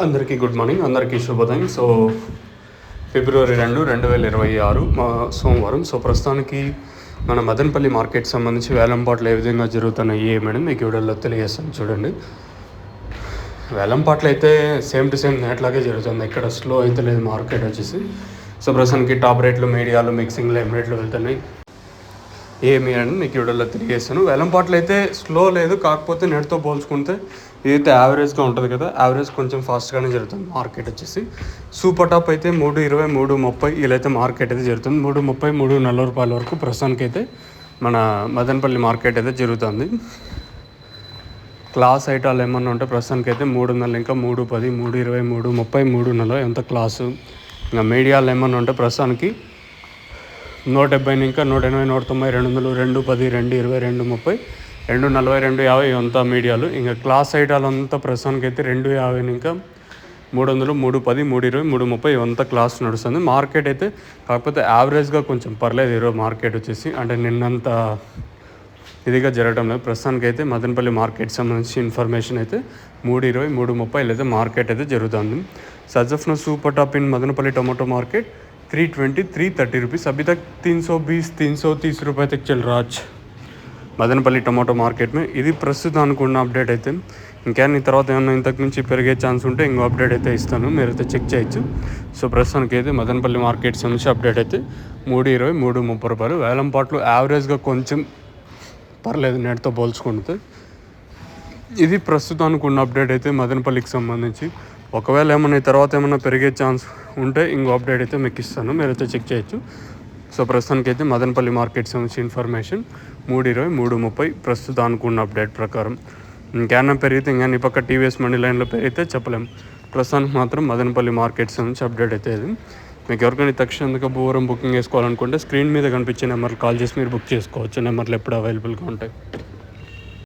అందరికీ good morning, అందరికీ శుభోదయం. సో ఫిబ్రవరి 2, 2026 సోమవారం. సో ప్రస్తుతానికి మన మదనపల్లి మార్కెట్ సంబంధించి వేలంపాట్లు ఏ విధంగా జరుగుతున్నాయి ఏమని మీకు వీడియోలో తెలియజేస్తాను. చూడండి, వేలంపాట్లు అయితే సేమ్ టు సేమ్ నేట్లాగే జరుగుతుంది. ఇక్కడ స్లో అయితే లేదు మార్కెట్ వచ్చేసి. సో ప్రస్తుతానికి టాప్ రేట్లు, మీడియాలు, మిక్సింగ్లో ఏం రేట్లు వెళ్తున్నాయి ఏమి అని మీకు వీడియోలో తెలియజేస్తాను. వేలంపాట్లు అయితే స్లో లేదు, కాకపోతే నెట్తో పోల్చుకుంటే ఇదైతే యావరేజ్గా ఉంటుంది కదా, యావరేజ్ కొంచెం ఫాస్ట్గానే జరుగుతుంది మార్కెట్ వచ్చేసి. సూపర్ టాప్ అయితే 3.20, 3.30 ఇలా అయితే మార్కెట్ అయితే జరుగుతుంది. 3.30, 3.40 రూపాయల వరకు ప్రస్తుతానికి అయితే మన మదనపల్లి మార్కెట్ అయితే జరుగుతుంది. క్లాస్ ఐటాలు ఏమన్నా ఉంటే ప్రస్తుతానికి అయితే 300, ఇంకా 3.10, 3.20, 3.30, 3.40 ఎంత క్లాసు. ఇంకా మీడియాలు ఏమన్నా ఉంటే ప్రస్తుతానికి 170, ఇంకా 180, 190, 200, 2.10, 2.20, 2.30, 2.40, 2.50 అంతా మీడియాలు. ఇంకా క్లాస్ ఐటాలు అంతా ప్రస్తుతానికి అయితే 2.50, ఇంకా 300, 3.10, 3.20, 3.30 ఇవంతా క్లాస్ నడుస్తుంది మార్కెట్ అయితే. కాకపోతే యావరేజ్గా కొంచెం పర్లేదు ఈరోజు మార్కెట్ వచ్చేసి, అంటే నిన్నంత ఇదిగా జరగడం లేదు. ప్రస్తుతానికి అయితే మదనపల్లి మార్కెట్ సంబంధించి ఇన్ఫర్మేషన్ అయితే 3.20, 3.30 ఇలా అయితే మార్కెట్ అయితే జరుగుతుంది. సజఫ్న super top in Madanapalle tomato market 320, 330 rupees. अभी तक 320, 330 रुपये तक चल रहा आज మదనపల్లి టొమాటో మార్కెట్ में. ఇది ప్రస్తుతానికి ఉన్న అప్డేట్ అయితే. ఇంకా నీ తర్వాత ఏమన్నా ఇంతకు నుంచి పెరిగే ఛాన్స్ ఉంటే ఇంకో అప్డేట్ అయితే ఇస్తాను, మీరైతే చెక్ చేయొచ్చు. సో ప్రస్తుతానికి అయితే మదనపల్లి మార్కెట్ సంబంధించి అప్డేట్ అయితే 3.20, 3.30 రూపాయలు. వేలంపాట్లు యావరేజ్గా కొంచెం పర్లేదు నెట్తో పోల్చుకుంటే. ఇది ప్రస్తుతానికి ఉన్న అప్డేట్ అయితే మదనపల్లికి సంబంధించి. ఒకవేళ ఏమన్నా తర్వాత ఏమన్నా పెరిగే ఛాన్స్ ఉంటే ఇంకో అప్డేట్ అయితే మీకు ఇస్తాను, మీరైతే చెక్ చేయొచ్చు. సో ప్రస్తుతానికి అయితే మదనపల్లి మార్కెట్ సంబంధించి ఇన్ఫర్మేషన్ 3.20, 3.30 ప్రస్తుతానికి ఉన్న అప్డేట్ ప్రకారం. ఇంకేమన్నా పెరిగితే ఇంకా ఈ పక్క టీవీఎస్ మండీ లైన్లో పెరిగితే చెప్పలేం. ప్రస్తుతానికి మాత్రం మదనపల్లి మార్కెట్ సంబంధించి అప్డేట్ అయితే ఇది. మీకు ఎవరికైనా తక్షణంగా బుధవారం బుకింగ్ చేసుకోవాలనుకుంటే స్క్రీన్ మీద కనిపించే నెంబర్కి కాల్ చేసి మీరు బుక్ చేసుకోవచ్చు. నెంబర్లు ఎప్పుడు అవైలబుల్గా ఉంటాయి.